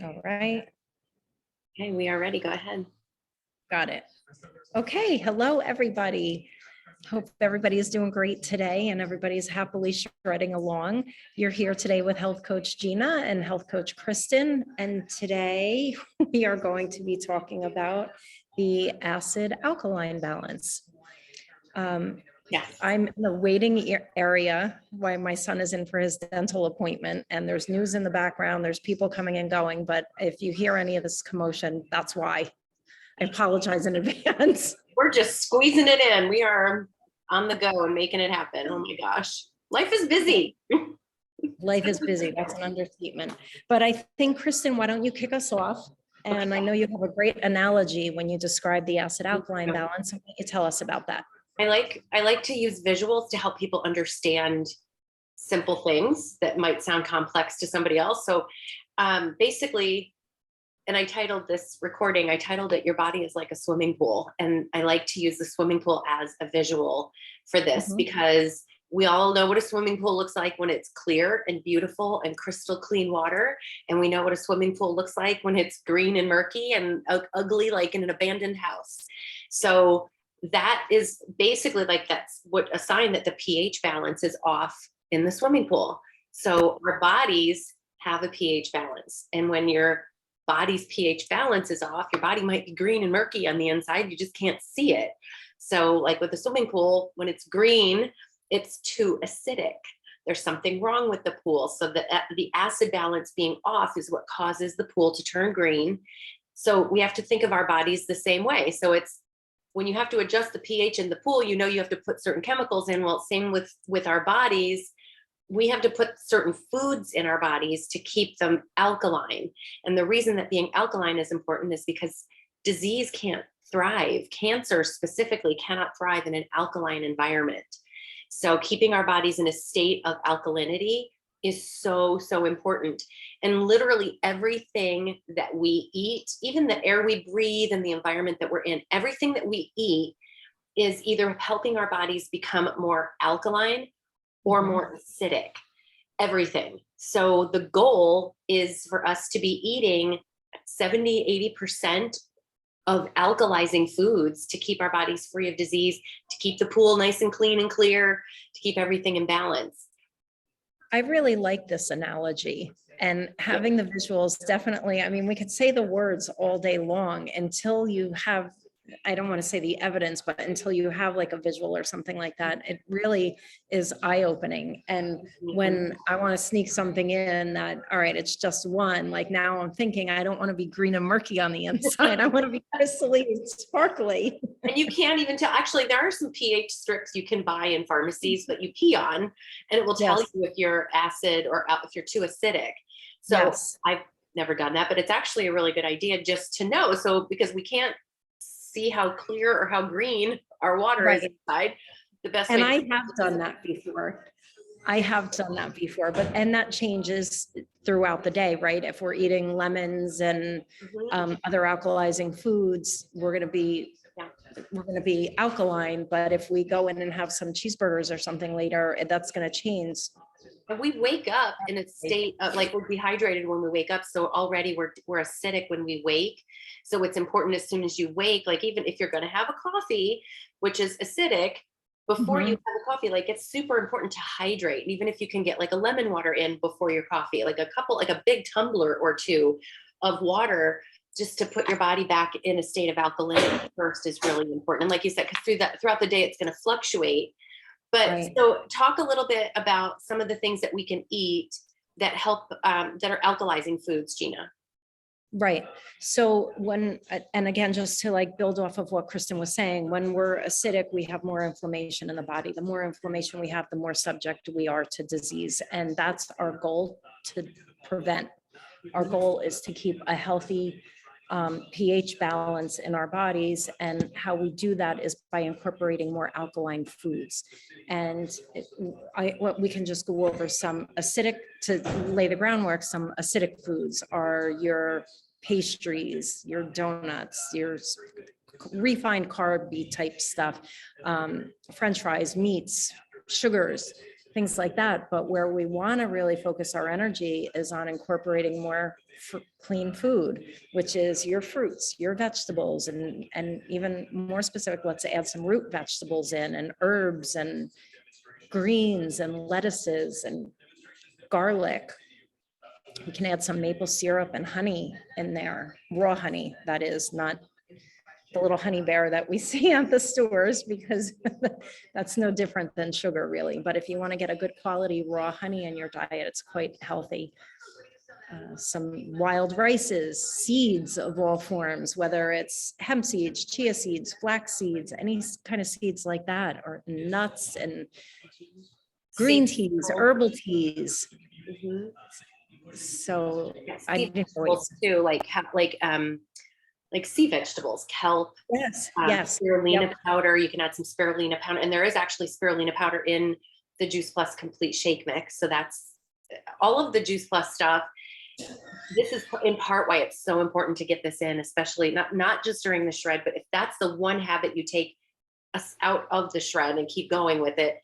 All right, Okay, we are ready. Go ahead. got it. Okay, hello, everybody. Hope everybody is doing great today and everybody's happily shredding along. You're here today with Health Coach Gina and Health Coach Kristen. And today we are going to be talking about the acid alkaline balance. Yes. I'm in the waiting area while my son is in for his dental appointment, and there's news in the background. There's people coming and going, but if you hear any of this commotion, that's why. I apologize in advance. We're just squeezing it in. We are on the go and making it happen. Oh my gosh. Life is busy. Life is busy. That's an understatement. But I think, Kristen, why don't you kick us off? And I know you have a great analogy when you describe the acid alkaline balance. Why don't you tell us about that? I like to use visuals to help people understand simple things that might sound complex to somebody else. So basically, and I titled this recording, I titled it Your Body is Like a Swimming Pool. And I like to use the swimming pool as a visual for this because we all know what a swimming pool looks like when it's clear and beautiful and crystal clean water. And we know what a swimming pool looks like when it's green and murky and ugly, like in an abandoned house. So that is basically like that's what a sign that the pH balance is off in the swimming pool. So our bodies have a pH balance. And when your body's pH balance is off, your body might be green and murky on the inside. You just can't see it. So like with the swimming pool, when it's green, it's too acidic. There's something wrong with the pool. So the acid balance being off is what causes the pool to turn green. So we have to think of our bodies the same way. So it's when you have to adjust the pH in the pool, you know you have to put certain chemicals in. Well, same with our bodies. We have to put certain foods in our bodies to keep them alkaline. And the reason that being alkaline is important is because disease can't thrive. Cancer specifically cannot thrive in an alkaline environment. So keeping our bodies in a state of alkalinity is so, so important. And literally everything that we eat, even the air we breathe and the environment that we're in, everything that we eat is either helping our bodies become more alkaline or more acidic, everything. So the goal is for us to be eating 70, 80% of alkalizing foods to keep our bodies free of disease, to keep the pool nice and clean and clear, to keep everything in balance. I really like this analogy, and having the visuals definitely, I mean, we could say the words all day long until you have, I don't want to say the evidence, but until you have like a visual or something like that, it really is eye-opening. And when I want to sneak something in that, all right, it's just one, like now I'm thinking I don't want to be green and murky on the inside. I want to be crystally sparkly. And you can't even tell, actually, there are some pH strips you can buy in pharmacies that you pee on, and it will tell you if you're acid or if you're too acidic. So I've never done that, but it's actually a really good idea just to know. So because we can't see how clear or how green our water is inside, the best and I have done that before. But and that changes throughout the day, right? If we're eating lemons and other alkalizing foods, we're going to be alkaline. But if we go in and have some cheeseburgers or something later, that's going to change. And we wake up in a state of like we're dehydrated when we wake up. So already we're acidic when we wake. So it's important as soon as you wake, like even if you're going to have a coffee, which is acidic, before you have a coffee, like it's super important to hydrate. Even if you can get like a lemon water in before your coffee, like a big tumbler or two of water, just to put your body back in a state of alkalinity first is really important. And like you said, because throughout the day, it's going to fluctuate. But so talk a little bit about some of the things that we can eat that help, that are alkalizing foods, Gina. Right. So and again, just to like build off of what Kristen was saying, when we're acidic, we have more inflammation in the body. The more inflammation we have, the more subject we are to disease. And that's our goal to prevent. Our goal is to keep a healthy pH balance in our bodies. And how we do that is by incorporating more alkaline foods. And we can just go over some acidic, to lay the groundwork. Some acidic foods are your pastries, your donuts, your refined carb type stuff, French fries, meats, sugars. things like that. But where we want to really focus our energy is on incorporating more clean food, which is your fruits, your vegetables, and even more specific, let's add some root vegetables in, and herbs and greens and lettuces and garlic. We can add some maple syrup and honey in there, raw honey, that is, not the little honey bear that we see at the stores, because that's no different than sugar really. But if you want to get a good quality raw honey in your diet, it's quite healthy. Some wild rices, seeds of all forms, whether it's hemp seeds, chia seeds, flax seeds, any kind of seeds like that, or nuts and green teas, herbal teas. Mhm. So Yes, I sea didn't vegetables too, like sea vegetables, kelp, yes, yes. spirulina Yep. powder. You can add some spirulina powder, and there is actually spirulina powder in the Juice Plus Complete Shake Mix. So that's all of the Juice Plus stuff. This is in part why it's so important to get this in, especially not just during the shred, but if that's the one habit you take us out of the shred and keep going with it,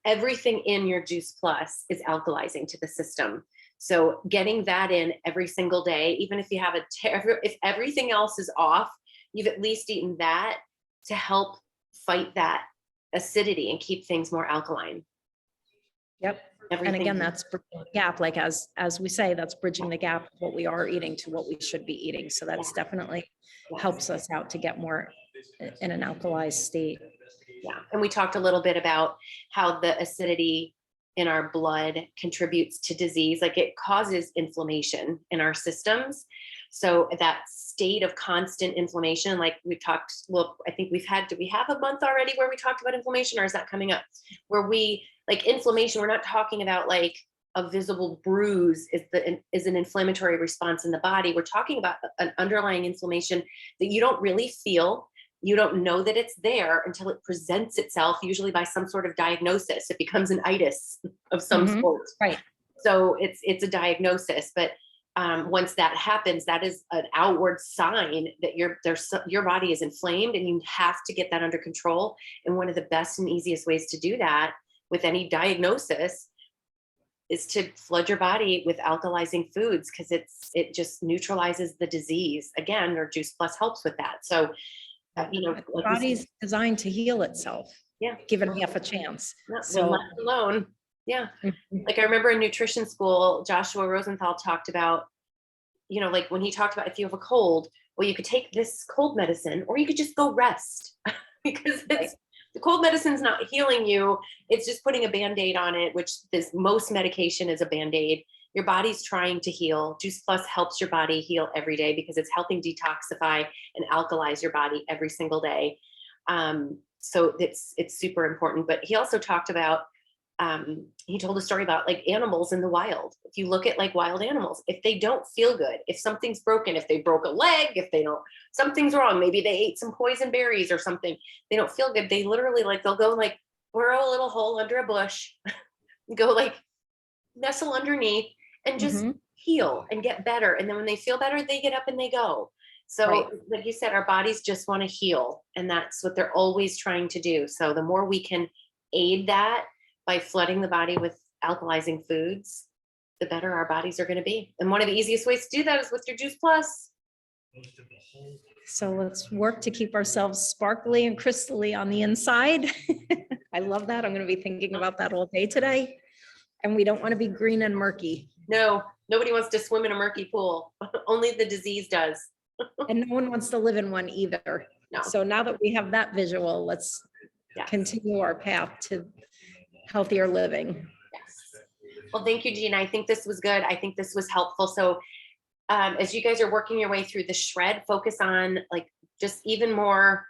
everything in your Juice Plus is alkalizing to the system. So getting that in every single day, even if you have if everything else is off, you've at least eaten that to help fight that acidity and keep things more alkaline. Yep. Everything. And again, that's bridging the gap. Like as we say, that's bridging the gap of what we are eating to what we should be eating. So that's definitely helps us out to get more in an alkalized state. Yeah. And we talked a little bit about how the acidity in our blood contributes to disease. Like it causes inflammation in our systems. So that state of constant inflammation, like we talked, well, I think do we have a month already where we talked about inflammation, or is that coming up? Where we like inflammation, we're not talking about like a visible bruise is an inflammatory response in the body. We're talking about an underlying inflammation that you don't really feel. You don't know that it's there until it presents itself, usually by some sort of diagnosis. It becomes an itis of some sort. Right. So it's a diagnosis, but once that happens, that is an outward sign that your body is inflamed, and you have to get that under control. And one of the best and easiest ways to do that with any diagnosis is to flood your body with alkalizing foods, because it just neutralizes the disease. Again, our Juice Plus helps with that. So the body's designed to heal itself. Yeah. Given half a chance. So left alone. Yeah. Like I remember in nutrition school, Joshua Rosenthal talked about, like when he talked about if you have a cold, well, you could take this cold medicine, or you could just go rest because the cold medicine's not healing you. It's just putting a Band-Aid on it, which most medication is a Band-Aid. Your body's trying to heal. Juice Plus helps your body heal every day because it's helping detoxify and alkalize your body every single day. So it's super important. But he also talked about, he told a story about like animals in the wild. If you look at like wild animals, if they don't feel good, if something's broken, if they broke a leg, something's wrong, maybe they ate some poison berries or something, they don't feel good. They literally they'll go like burrow a little hole under a bush, go like nestle underneath and just heal and get better. And then when they feel better, they get up and they go. So like you said, our bodies just want to heal, and that's what they're always trying to do. So the more we can aid that by flooding the body with alkalizing foods, the better our bodies are going to be. And one of the easiest ways to do that is with your Juice Plus. So let's work to keep ourselves sparkly and crystally on the inside. I love that. I'm going to be thinking about that all day today. And we don't want to be green and murky. No, nobody wants to swim in a murky pool. Only the disease does. And no one wants to live in one either. No. So now that we have that visual, let's continue our path to healthier living. Yes. Well, thank you, Gina. I think this was good. I think this was helpful. So as you guys are working your way through the shred, focus on just even more.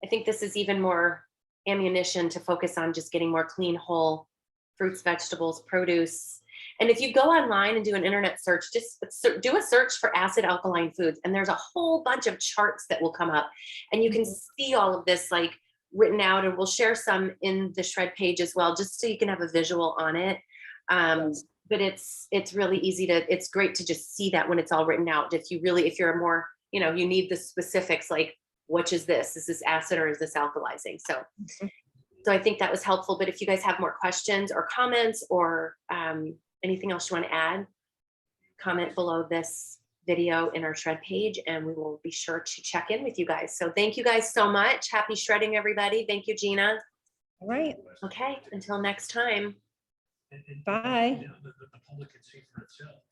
I think this is even more ammunition to focus on just getting more clean, whole fruits, vegetables, produce. And if you go online and do an internet search, just do a search for acid alkaline foods. And there's a whole bunch of charts that will come up, and you can see all of this written out, and we'll share some in the shred page as well, just so you can have a visual on it. But it's really easy it's great to just see that when it's all written out. If you're more, you need the specifics, like, which is this? Is this acid or is this alkalizing? So So I think that was helpful, but if you guys have more questions or comments or anything else you want to add, comment below this video in our shred page and we will be sure to check in with you guys. So thank you guys so much. Happy shredding, everybody. Thank you, Gina. All right. Okay, until next time. Bye. The public can see for itself.